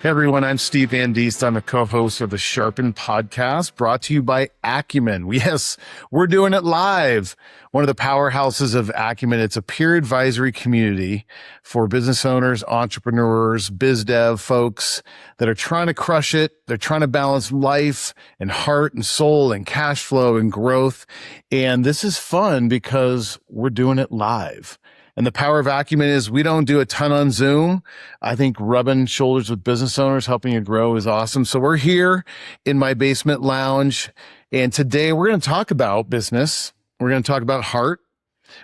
Hey everyone, I'm Steve Van Diest. I'm a co-host of the Sharpen Podcast, brought to you by Acumen. Yes, we're doing it live. One of the powerhouses of Acumen. It's a peer advisory community for business owners, entrepreneurs, biz dev folks that are trying to crush it. They're trying to balance life and heart and soul and cash flow and growth. And this is fun because we're doing it live. And the power of Acumen is we don't do a ton on Zoom. I think rubbing shoulders with business owners, helping you grow is awesome. So we're here in my basement lounge. And today we're going to talk about business. We're going to talk about heart.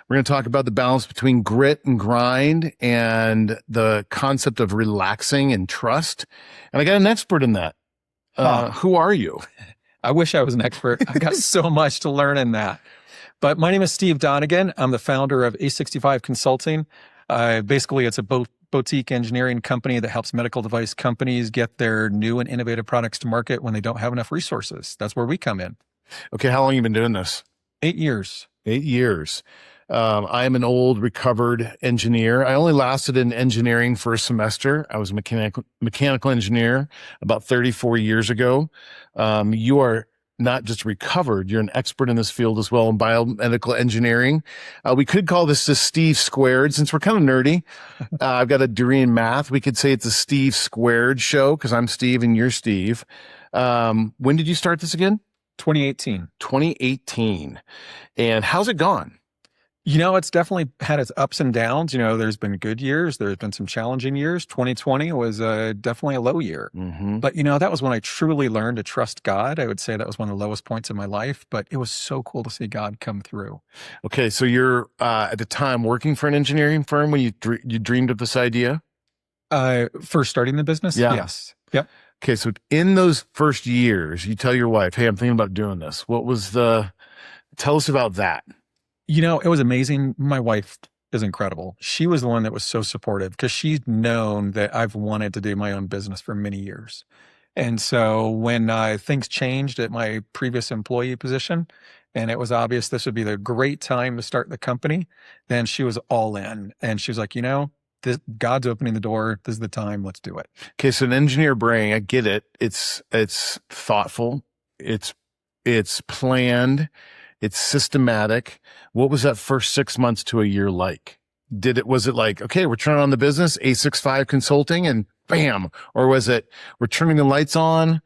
We're going to talk about the balance between grit and grind and the concept of relaxing and trust. And I got an expert in that. Who are you? I wish I was an expert. I've got so much to learn in that. But my name is Steve Donnigan. I'm the founder of A65 Consulting. Basically, it's a boutique engineering company that helps medical device companies get their new and innovative products to market when they don't have enough resources. That's where we come in. Okay, how long have you been doing this? 8 years. 8 years. I am an old recovered engineer. I only lasted in engineering for a semester. I was a mechanical engineer about 34 years ago. You are not just recovered, you're an expert in this field as well in biomedical engineering. We could call this the Steve Squared since we're kind of nerdy. I've got a degree in math. We could say it's a Steve Squared show because I'm Steve and you're Steve. When did you start this again? 2018. 2018. And how's it gone? You know, it's definitely had its ups and downs. You know, there's been good years. There's been some challenging years. 2020 was definitely a low year. Mm-hmm. But, you know, that was when I truly learned to trust God. I would say that was one of the lowest points in my life. But it was so cool to see God come through. Okay, so you're at the time working for an engineering firm when you dreamed of this idea? First starting the business? Yeah. Yes. Yep. Okay, so in those first years, you tell your wife, hey, I'm thinking about doing this. Tell us about that. You know, it was amazing. My wife is incredible. She was the one that was so supportive because she's known that I've wanted to do my own business for many years. And so when things changed at my previous employee position, and it was obvious this would be the great time to start the company, then she was all in. And she was like, you know, God's opening the door. This is the time. Let's do it. Okay, so an engineer brain, I get it. It's thoughtful. It's planned. It's systematic. What was that first 6 months to a year like? Was it like, okay, we're turning on the business, A65 Consulting, and bam? Or was it, we're turning the lights on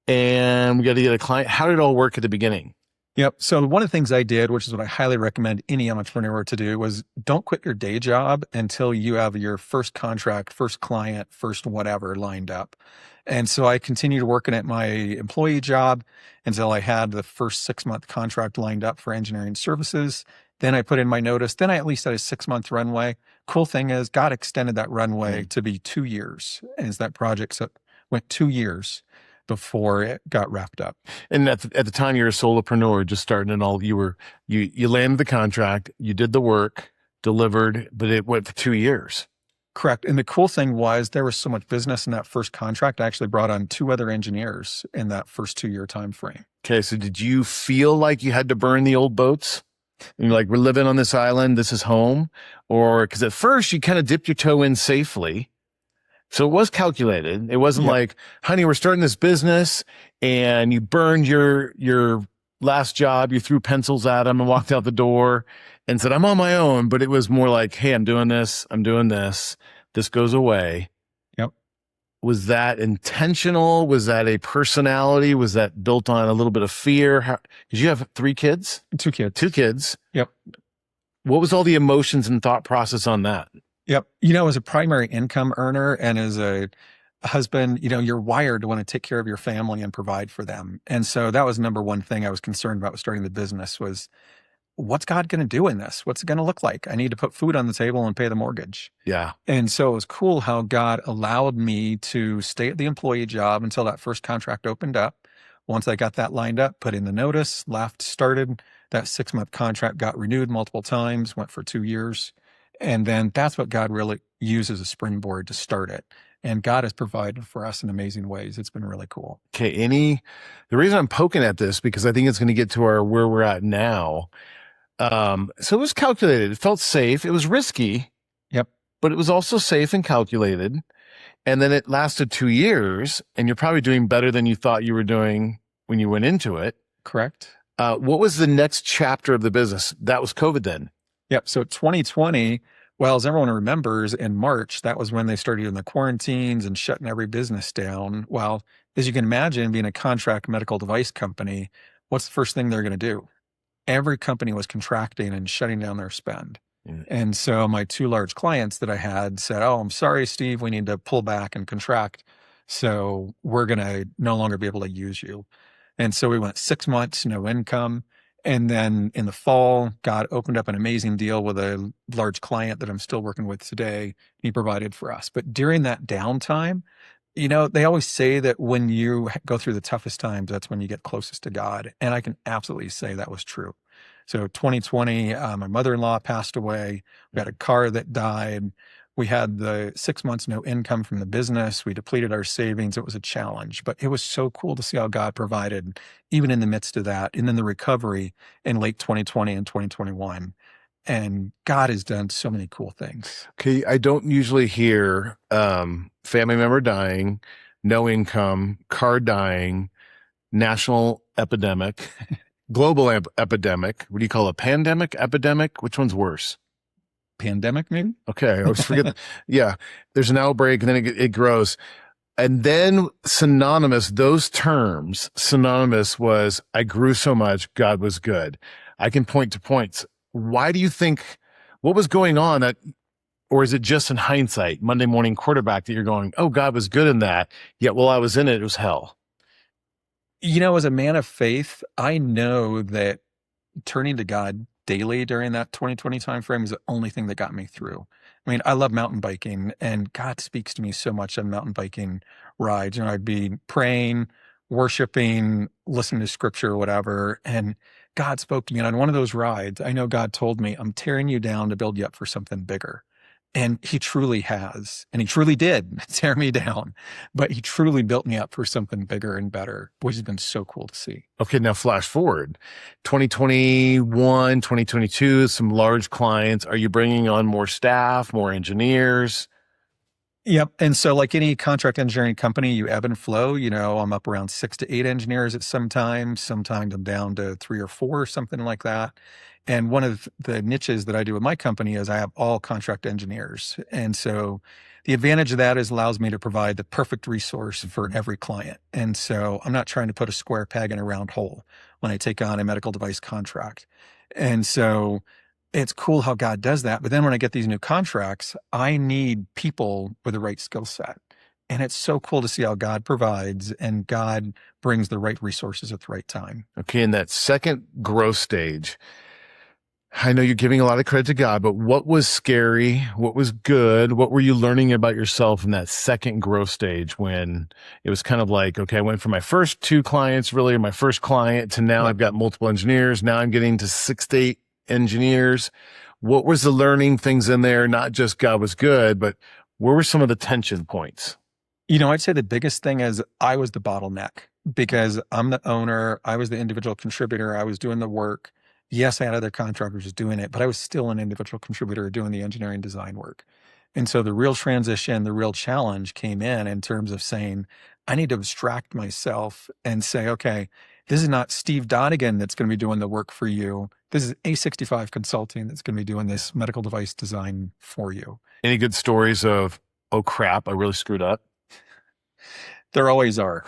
and we got to get a client? How did it all work at the beginning? Yep. So one of the things I did, which is what I highly recommend any entrepreneur to do, was don't quit your day job until you have your first contract, first client, first whatever lined up. And so I continued working at my employee job until I had the first 6-month contract lined up for engineering services. Then I put in my notice. Then I at least had a 6-month runway. Cool thing is God extended that runway to be 2 years as that project went 2 years before it got wrapped up. And at the time you're a solopreneur, just starting and all, you landed the contract, you did the work, delivered, but it went for 2 years. Correct. And the cool thing was there was so much business in that first contract. I actually brought on 2 other engineers in that first 2-year time frame. Okay. So did you feel like you had to burn the old boats? And you're like, we're living on this island. This is home. Or because at first you kind of dipped your toe in safely. So it was calculated. It wasn't like, honey, we're starting this business and you burned your last job. You threw pencils at him and walked out the door and said, I'm on my own. But it was more like, hey, I'm doing this. I'm doing this. This goes away. Yep. Was that intentional? Was that a personality? Was that built on a little bit of fear? Did you have 3 kids? 2 kids. 2 kids. Yep. What was all the emotions and thought process on that? Yep. You know, as a primary income earner and as a husband, you know, you're wired to want to take care of your family and provide for them. And so that was number one thing I was concerned about with starting the business was, what's God going to do in this? What's it going to look like? I need to put food on the table and pay the mortgage. Yeah. And so it was cool how God allowed me to stay at the employee job until that first contract opened up. Once I got that lined up, put in the notice, left, started. That 6-month contract got renewed multiple times, went for 2 years. And then that's what God really used as a springboard to start it. And God has provided for us in amazing ways. It's been really cool. Okay. The reason I'm poking at this, because I think it's going to get to where we're at now. So it was calculated. It felt safe. It was risky. Yep. But it was also safe and calculated. And then it lasted 2 years, and you're probably doing better than you thought you were doing when you went into it. Correct. What was the next chapter of the business? That was COVID then. Yep. So 2020, well, as everyone remembers, in March, that was when they started doing the quarantines and shutting every business down. Well, as you can imagine, being a contract medical device company, what's the first thing they're going to do? Every company was contracting and shutting down their spend. Mm. And so my two large clients that I had said, "Oh, I'm sorry, Steve, we need to pull back and contract. So we're going to no longer be able to use you." And so we went 6 months, no income. And then in the fall, God opened up an amazing deal with a large client that I'm still working with today. He provided for us. But during that downtime, they always say that when you go through the toughest times, that's when you get closest to God. And I can absolutely say that was true. So 2020, my mother-in-law passed away. We had a car that died. We had the 6 months, no income from the business. We depleted our savings. It was a challenge, but it was so cool to see how God provided, even in the midst of that. And then the recovery in late 2020 and 2021. And God has done so many cool things. Okay, I don't usually hear family member dying, no income, car dying, national epidemic, global epidemic. What do you call a pandemic, epidemic? Which one's worse? Pandemic, maybe? Okay, I always forget. Yeah, there's an outbreak and then it grows. And then those terms, synonymous was, I grew so much, God was good. I can point to points. Why do you think, what was going on or is it just in hindsight, Monday morning quarterback, that you're going, oh, God was good in that, yet while I was in it, it was hell? As a man of faith, I know that turning to God daily during that 2020 timeframe is the only thing that got me through. I mean, I love mountain biking, and God speaks to me so much on mountain biking rides. I'd be praying, worshiping, listening to scripture or whatever, and God spoke to me. And on one of those rides, I know God told me, I'm tearing you down to build you up for something bigger. And he truly has. And he truly did tear me down, but he truly built me up for something bigger and better, which has been so cool to see. Okay, now flash forward. 2021, 2022, some large clients. Are you bringing on more staff, more engineers? Yep. And so like any contract engineering company, you ebb and flow. I'm up around 6 to 8 engineers at sometimes I'm down to 3 or 4, something like that. And one of the niches that I do with my company is I have all contract engineers. And so the advantage of that is allows me to provide the perfect resource for every client. And so I'm not trying to put a square peg in a round hole when I take on a medical device contract. And so it's cool how God does that. But then when I get these new contracts, I need people with the right skill set. And it's so cool to see how God provides and God brings the right resources at the right time. Okay, in that second growth stage, I know you're giving a lot of credit to God, but what was scary? What was good? What were you learning about yourself in that second growth stage when it was kind of like, okay, I went from my first 2 clients, really my first client, to now I've got multiple engineers. Now I'm getting to 6 to 8 engineers. What was the learning things in there? Not just God was good, but where were some of the tension points? I'd say the biggest thing is I was the bottleneck because I'm the owner. I was the individual contributor. I was doing the work. Yes, I had other contractors doing it, but I was still an individual contributor doing the engineering design work. And so the real transition, the real challenge came in terms of saying, I need to abstract myself and say, okay, this is not Steve Donnigan that's going to be doing the work for you. This is A65 Consulting that's going to be doing this medical device design for you. Any good stories of, oh crap, I really screwed up? There always are.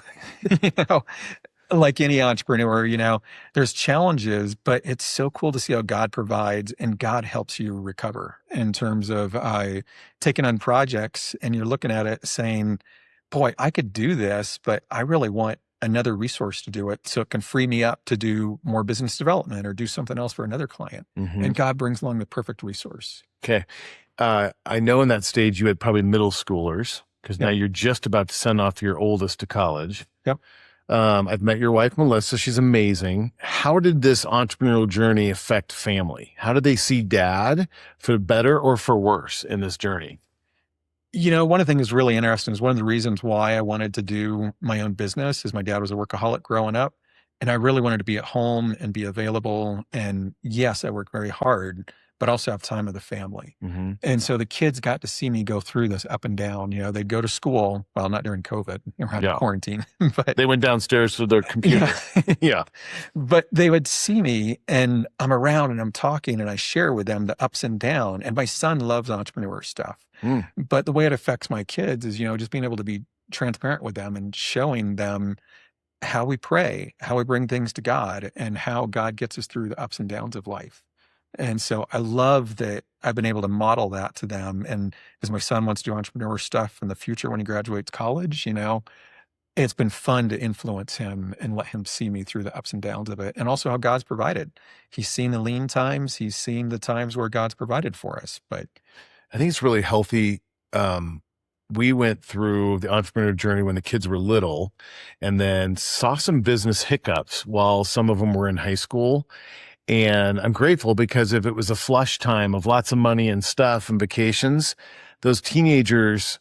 Like any entrepreneur, there's challenges, but it's so cool to see how God provides and God helps you recover in terms of taking on projects and you're looking at it saying, boy, I could do this, but I really want another resource to do it so it can free me up to do more business development or do something else for another client. Mm-hmm. And God brings along the perfect resource. Okay. I know in that stage you had probably middle schoolers because now you're just about to send off your oldest to college. Yep. I've met your wife, Melissa. She's amazing. How did this entrepreneurial journey affect family? How did they see dad, for better or for worse, in this journey? One of the things that's really interesting is one of the reasons why I wanted to do my own business is my dad was a workaholic growing up, and I really wanted to be at home and be available. And yes, I worked very hard, but also have time with the family. Mm-hmm. And so the kids got to see me go through this up and down. They'd go to school, well, not during COVID, around quarantine, but they went downstairs to their computer. Yeah. But they would see me and I'm around and I'm talking and I share with them the ups and downs. And my son loves entrepreneur stuff. But the way it affects my kids is, just being able to be transparent with them and showing them how we pray, how we bring things to God, and how God gets us through the ups and downs of life. And so I love that I've been able to model that to them. And as my son wants to do entrepreneur stuff in the future when he graduates college, it's been fun to influence him and let him see me through the ups and downs of it. And also how God's provided. He's seen the lean times. He's seen the times where God's provided for us. But I think it's really healthy. We went through the entrepreneur journey when the kids were little and then saw some business hiccups while some of them were in high school. And I'm grateful because if it was a flush time of lots of money and stuff and vacations, those teenagers,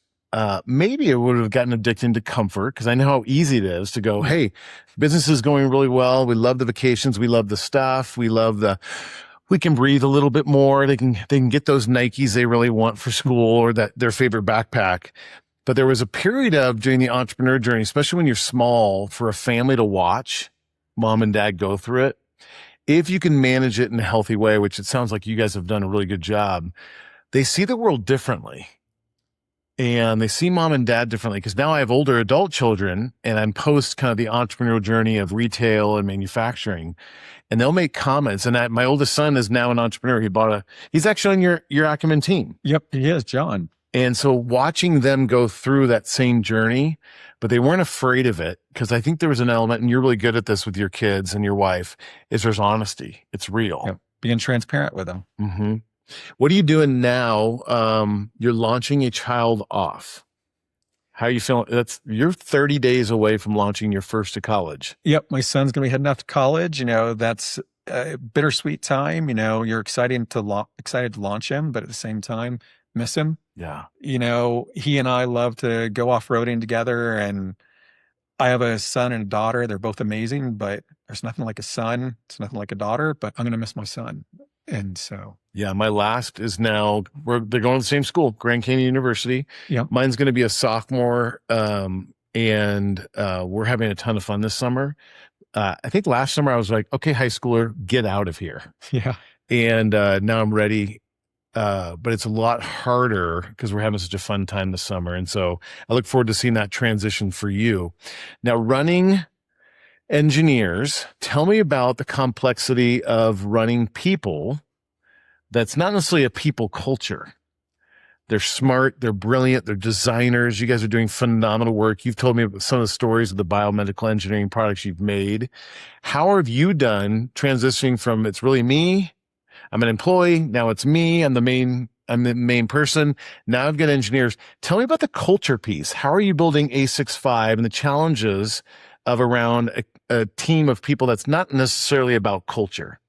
maybe it would have gotten addicted to comfort because I know how easy it is to go, hey, business is going really well. We love the vacations. We love the stuff. We can breathe a little bit more. They can get those Nikes they really want for school or their favorite backpack. But there was a period of during the entrepreneur journey, especially when you're small, for a family to watch mom and dad go through it. If you can manage it in a healthy way, which it sounds like you guys have done a really good job, they see the world differently. And they see mom and dad differently because now I have older adult children and I'm post kind of the entrepreneurial journey of retail and manufacturing. And they'll make comments. And my oldest son is now an entrepreneur. He's actually on your Acumen team. Yep, he is, John. And so watching them go through that same journey, but they weren't afraid of it because I think there was an element, and you're really good at this with your kids and your wife, is there's honesty. It's real. Yep. Being transparent with them. Mm-hmm. What are you doing now? You're launching a child off. How are you feeling? You're 30 days away from launching your first to college. Yep. My son's going to be heading off to college. That's a bittersweet time. You're excited to launch him, but at the same time, miss him. Yeah. He and I love to go off-roading together, and I have a son and a daughter. They're both amazing, but there's nothing like a son. It's nothing like a daughter, but I'm going to miss my son. And so. Yeah. My last is now, they're going to the same school, Grand Canyon University. Yeah. Mine's going to be a sophomore. And we're having a ton of fun this summer. I think last summer I was like, okay, high schooler, get out of here. Yeah. And now I'm ready. But it's a lot harder because we're having such a fun time this summer. And so I look forward to seeing that transition for you. Now, running engineers, tell me about the complexity of running people. That's not necessarily a people culture. They're smart. They're brilliant. They're designers. You guys are doing phenomenal work. You've told me about some of the stories of the biomedical engineering products you've made. How have you done transitioning from it's really me, I'm an employee, now it's me, I'm the main person, now I've got engineers. Tell me about the culture piece. How are you building A65 and the challenges of around a team of people that's not necessarily about culture?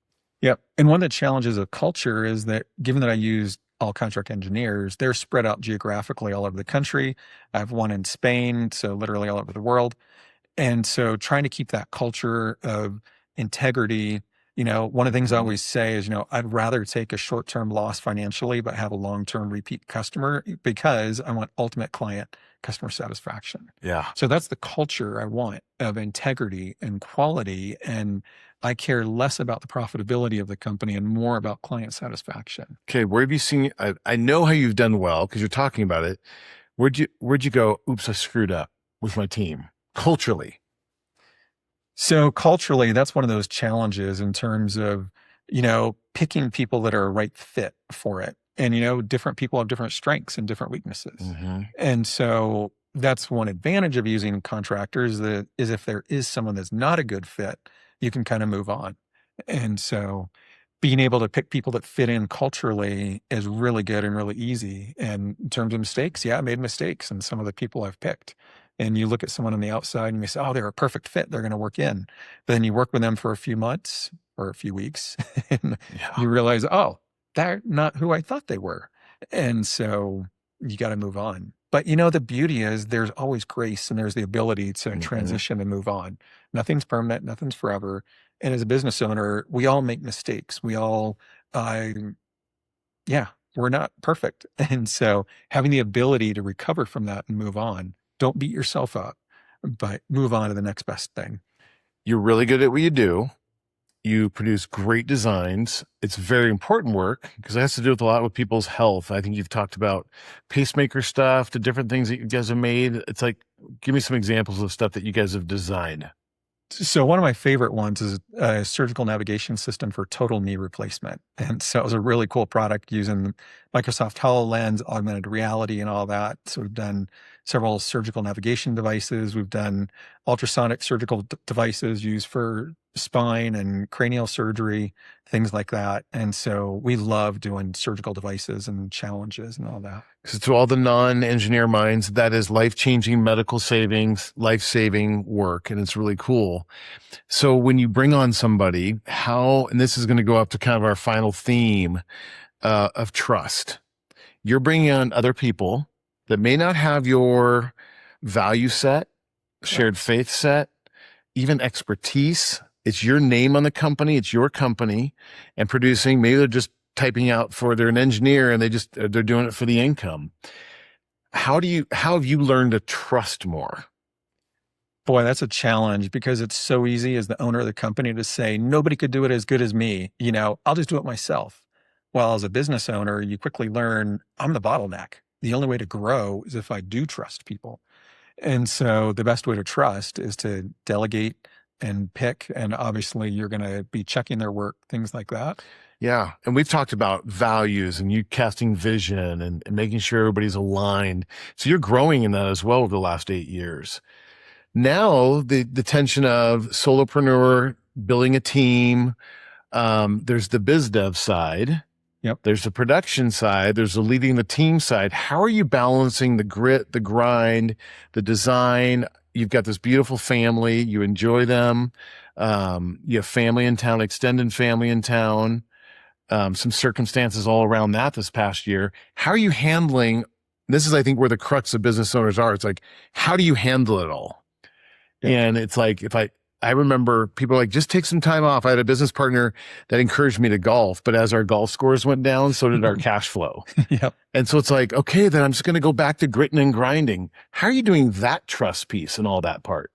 Yep. And one of the challenges of culture is that given that I use all contract engineers, they're spread out geographically all over the country. I have one in Spain, so literally all over the world. And so trying to keep that culture of integrity, one of the things I always say is, I'd rather take a short-term loss financially, but have a long-term repeat customer because I want ultimate client customer satisfaction. Yeah. So that's the culture I want of integrity and quality. And I care less about the profitability of the company and more about client satisfaction. Okay. Where have you seen, I know how you've done well because you're talking about it. Where'd you go? Oops, I screwed up with my team culturally. So culturally, that's one of those challenges in terms of, picking people that are a right fit for it. And, different people have different strengths and different weaknesses. Mm-hmm. And so that's one advantage of using contractors is if there is someone that's not a good fit, you can kind of move on. And so being able to pick people that fit in culturally is really good and really easy. And in terms of mistakes, yeah, I made mistakes in some of the people I've picked. And you look at someone on the outside and you say, oh, they're a perfect fit. They're going to work in. But then you work with them for a few months or a few weeks and you realize, oh, they're not who I thought they were. And so you got to move on. But the beauty is there's always grace and there's the ability to transition and move on. Nothing's permanent. Nothing's forever. And as a business owner, we all make mistakes. We all yeah, we're not perfect. And so having the ability to recover from that and move on, don't beat yourself up, but move on to the next best thing. You're really good at what you do. You produce great designs. It's very important work because it has to do with a lot with people's health. I think you've talked about pacemaker stuff, the different things that you guys have made. It's like, give me some examples of stuff that you guys have designed. So one of my favorite ones is a surgical navigation system for total knee replacement. And so it was a really cool product using Microsoft HoloLens, augmented reality, and all that. So we've done several surgical navigation devices. We've done ultrasonic surgical devices used for spine and cranial surgery, things like that. And so we love doing surgical devices and challenges and all that. So to all the non-engineer minds, that is life-changing medical savings, life-saving work, and it's really cool. So when you bring on somebody, how, and this is going to go up to kind of our final theme of trust. You're bringing on other people that may not have your value set, shared faith set, even expertise. It's your name on the company. It's your company, and producing. Maybe they're just typing out for, they're an engineer and they're doing it for the income. How have you learned to trust more? Boy, that's a challenge because it's so easy as the owner of the company to say, nobody could do it as good as me. I'll just do it myself. Well, as a business owner, you quickly learn I'm the bottleneck. The only way to grow is if I do trust people. And so the best way to trust is to delegate and pick. And obviously you're going to be checking their work, things like that. Yeah. And we've talked about values and you casting vision and making sure everybody's aligned. So you're growing in that as well over the last 8 years. Now the tension of solopreneur, building a team, there's the biz dev side. Yep. There's the production side. There's the leading the team side. How are you balancing the grit, the grind, the design? You've got this beautiful family. You enjoy them. You have family in town, extended family in town. Some circumstances all around that this past year. How are you handling? This is, I think, where the crux of business owners are. It's like, how do you handle it all? Yeah. And it's like, I remember people like, just take some time off. I had a business partner that encouraged me to golf, but as our golf scores went down, so did our cash flow. Yep. And so it's like, okay, then I'm just going to go back to gritting and grinding. How are you doing that trust piece and all that part?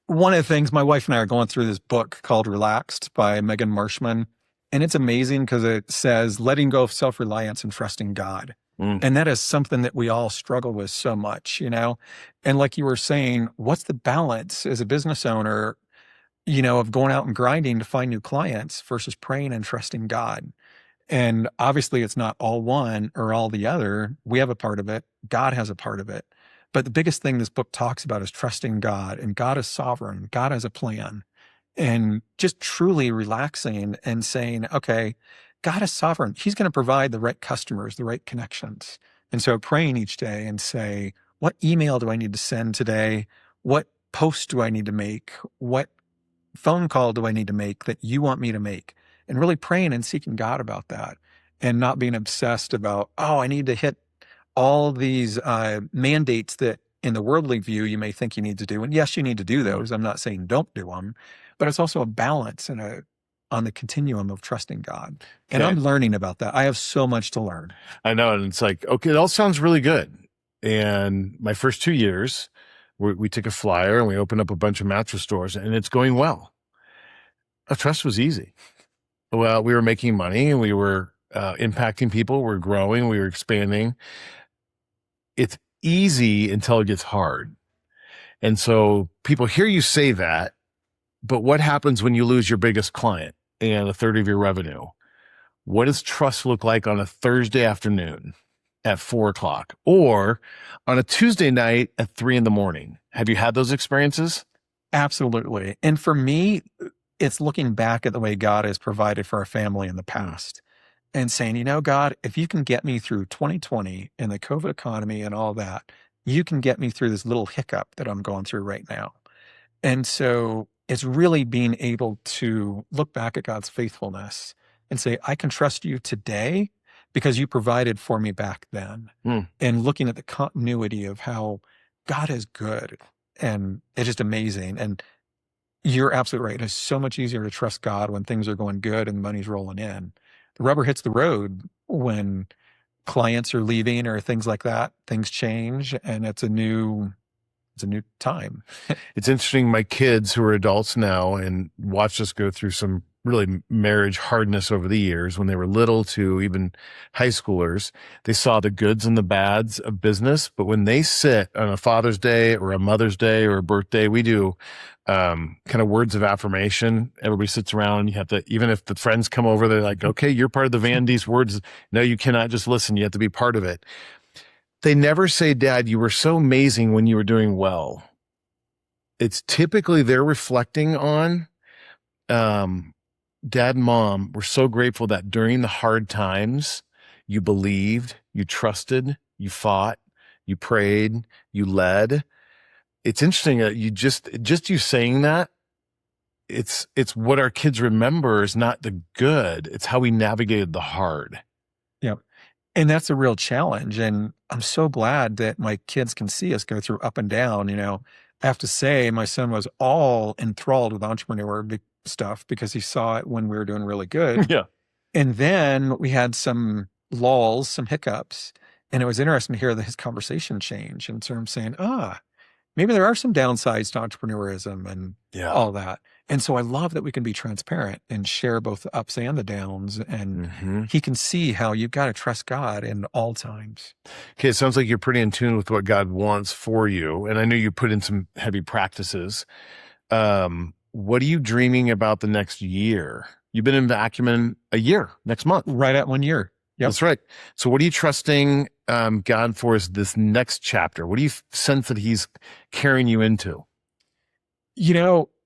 One of the things, my wife and I are going through this book called Relaxed by Megan Marshman. And it's amazing because it says letting go of self-reliance and trusting God. And that is something that we all struggle with so much, And like you were saying, what's the balance as a business owner, of going out and grinding to find new clients versus praying and trusting God? And obviously it's not all one or all the other. We have a part of it. God has a part of it. But the biggest thing this book talks about is trusting God, and God is sovereign. God has a plan. And just truly relaxing and saying, okay, God is sovereign. He's going to provide the right customers, the right connections. And so praying each day and say, what email do I need to send today? What post do I need to make? What phone call do I need to make that you want me to make? And really praying and seeking God about that, and not being obsessed about, I need to hit all these mandates that in the worldly view you may think you need to do. And yes, you need to do those. I'm not saying don't do them, but it's also a balance and on the continuum of trusting God. And I'm learning about that. I have so much to learn. I know. And it's like, okay, it all sounds really good. And my first 2 years, we took a flyer and we opened up a bunch of mattress stores, and it's going well. Trust was easy. Well, we were making money and we were impacting people. We're growing. We were expanding. It's easy until it gets hard. And so people hear you say that, but what happens when you lose your biggest client and a third of your revenue? What does trust look like on a Thursday afternoon at 4:00 or on a Tuesday night at 3 a.m? Have you had those experiences? Absolutely. And for me, it's looking back at the way God has provided for our family in the past and saying, God, if you can get me through 2020 and the COVID economy and all that, you can get me through this little hiccup that I'm going through right now. And so it's really being able to look back at God's faithfulness and say, I can trust you today because you provided for me back then. And looking at the continuity of how God is good, and it's just amazing. And you're absolutely right. It's so much easier to trust God when things are going good and money's rolling in. The rubber hits the road when clients are leaving or things like that. Things change, and it's a new time. It's interesting. My kids who are adults now and watched us go through some really marriage hardness over the years when they were little to even high schoolers, they saw the goods and the bads of business. But when they sit on a Father's Day or a Mother's Day or a birthday, we do kind of words of affirmation. Everybody sits around. You have to, even if the friends come over, they're like, okay, you're part of the Van Diest words. No, you cannot just listen. You have to be part of it. They never say, Dad, you were so amazing when you were doing well. It's typically they're reflecting on, Dad and Mom, we're so grateful that during the hard times, you believed, you trusted, you fought, you prayed, you led. It's interesting that you just you saying that, it's what our kids remember is not the good. It's how we navigated the hard. Yeah. And that's a real challenge. And I'm so glad that my kids can see us go through up and down. I have to say, my son was all enthralled with entrepreneur stuff because he saw it when we were doing really good. Yeah. And then we had some lulls, some hiccups. And it was interesting to hear his conversation change in terms of saying, maybe there are some downsides to entrepreneurism and all that. And so I love that we can be transparent and share both the ups and the downs. And he can see how you've got to trust God in all times. Okay, it sounds like you're pretty in tune with what God wants for you. And I know you put in some heavy practices. What are you dreaming about the next year? You've been in Acumen a year, next month. Right at 1 year. Yep. That's right. So what are you trusting God for is this next chapter? What do you sense that he's carrying you into?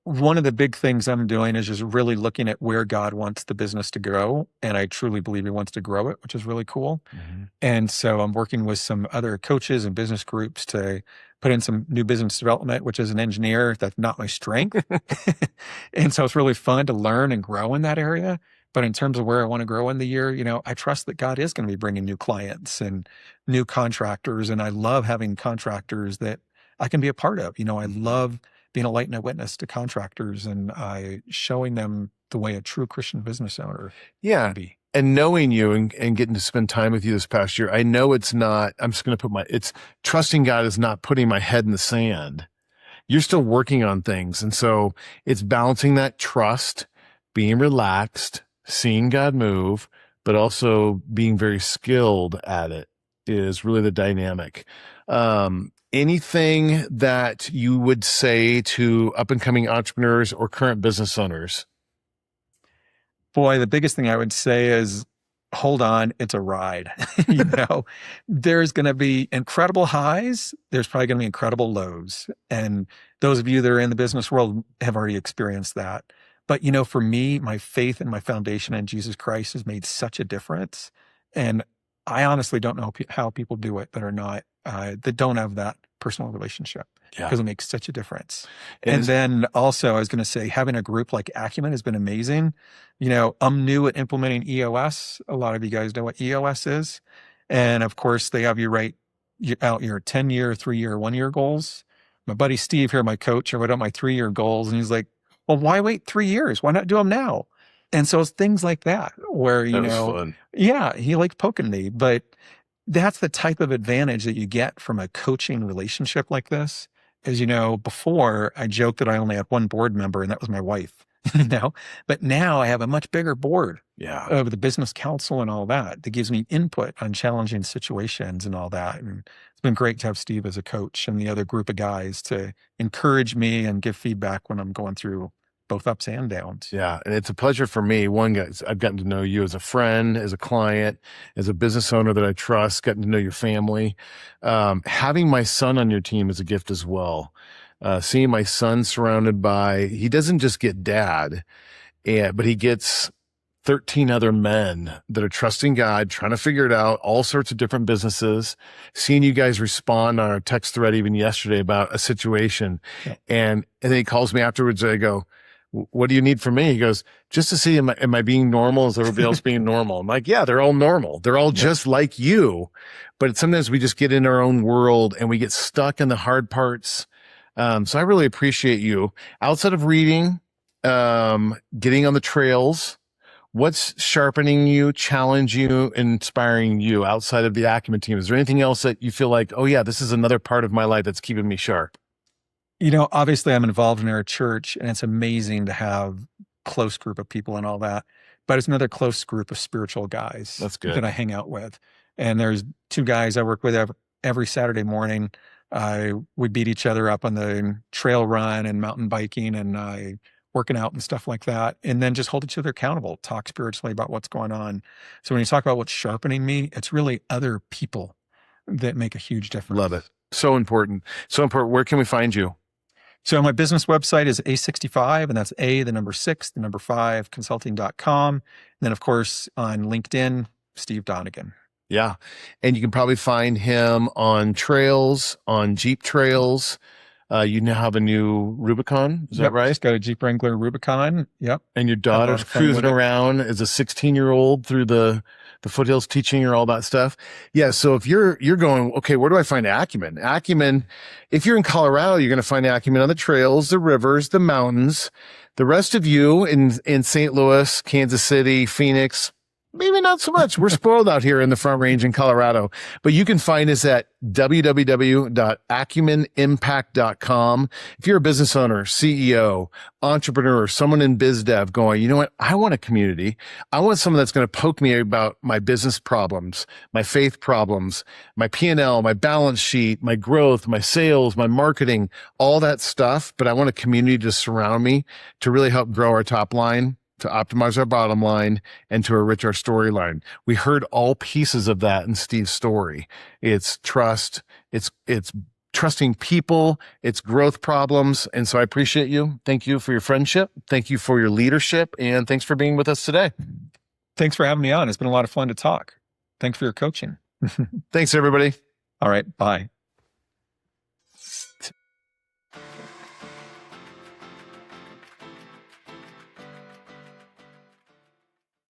One of the big things I'm doing is just really looking at where God wants the business to grow. And I truly believe he wants to grow it, which is really cool. And so I'm working with some other coaches and business groups to put in some new business development, which is an engineer. That's not my strength. And so it's really fun to learn and grow in that area. But in terms of where I want to grow in the year, I trust that God is going to be bringing new clients and new contractors. And I love having contractors that I can be a part of. I love being a light and a witness to contractors and showing them the way a true Christian business owner can be. And knowing you and getting to spend time with you this past year, I know it's not, I'm just going to it's trusting God is not putting my head in the sand. You're still working on things. And so it's balancing that trust, being relaxed, seeing God move, but also being very skilled at it is really the dynamic. Anything that you would say to up and coming entrepreneurs or current business owners? Boy, the biggest thing I would say is hold on, it's a ride. There's going to be incredible highs. There's probably going to be incredible lows. And those of you that are in the business world have already experienced that. But, for me, my faith and my foundation in Jesus Christ has made such a difference. And I honestly don't know how people do it that are not, that don't have that personal relationship, because it makes such a difference. And then also I was going to say, having a group like Acumen has been amazing. I'm new at implementing EOS. A lot of you guys know what EOS is. And of course they have you write out your 10-year, 3-year, 1-year goals. My buddy Steve here, my coach, I wrote out my 3-year goals and he's like, well, why wait 3 years? Why not do them now? And so it's things like that where, he likes poking me, but that's the type of advantage that you get from a coaching relationship like this. As before I joked that I only had one board member and that was my wife, but now I have a much bigger board of the business council and all that gives me input on challenging situations and all that. And it's been great to have Steve as a coach and the other group of guys to encourage me and give feedback when I'm going through both ups and downs. Yeah. And it's a pleasure for me. One, guys, I've gotten to know you as a friend, as a client, as a business owner that I trust, gotten to know your family. Having my son on your team is a gift as well. Seeing my son surrounded by, he doesn't just get dad, but he gets 13 other men that are trusting God, trying to figure it out, all sorts of different businesses, seeing you guys respond on our text thread even yesterday about a situation. Yeah. And then he calls me afterwards. I go, what do you need from me? He goes, just to see, am I being normal? Is everybody else being normal? I'm like, yeah, they're all normal. They're all just like you. But sometimes we just get in our own world and we get stuck in the hard parts. So I really appreciate you. Outside of reading, getting on the trails, What's sharpening you, challenge you, inspiring you outside of the Acumen team? Is there anything else that you feel like, oh yeah, this is another part of my life that's keeping me sharp? Obviously I'm involved in our church, and it's amazing to have close group of people and all that, but it's another close group of spiritual guys That's good. that I hang out with. And there's two guys I work with every Saturday morning. We beat each other up on the trail run and mountain biking and working out and stuff like that. And then just hold each other accountable, talk spiritually about what's going on. So when you talk about what's sharpening me, it's really other people that make a huge difference. Love it. So important. So important. Where can we find you? So my business website is A65, and that's A, the number 6, the number 5, consulting.com. And then, of course, on LinkedIn, Steve Donnigan. Yeah. And you can probably find him on trails, on Jeep trails. You now have a new Rubicon. Is that right? Just got a Jeep Wrangler Rubicon. Yep. And your daughter's cruising around as a 16-year-old through the foothills, teaching her all that stuff. Yeah. So if you're going, okay, where do I find Acumen? Acumen, if you're in Colorado, you're going to find Acumen on the trails, the rivers, the mountains. The rest of you in St. Louis, Kansas City, Phoenix, maybe not so much. We're spoiled out here in the Front Range in Colorado, but you can find us at www.acumenimpact.com. If you're a business owner, CEO, entrepreneur, someone in biz dev going, you know what? I want a community. I want someone that's going to poke me about my business problems, my faith problems, my P&L, my balance sheet, my growth, my sales, my marketing, all that stuff. But I want a community to surround me to really help grow our top line, to optimize our bottom line, and to enrich our storyline. We heard all pieces of that in Steve's story. It's trust, it's trusting people, it's growth problems. And so I appreciate you. Thank you for your friendship. Thank you for your leadership. And thanks for being with us today. Thanks for having me on. It's been a lot of fun to talk. Thanks for your coaching. Thanks, everybody. All right. Bye.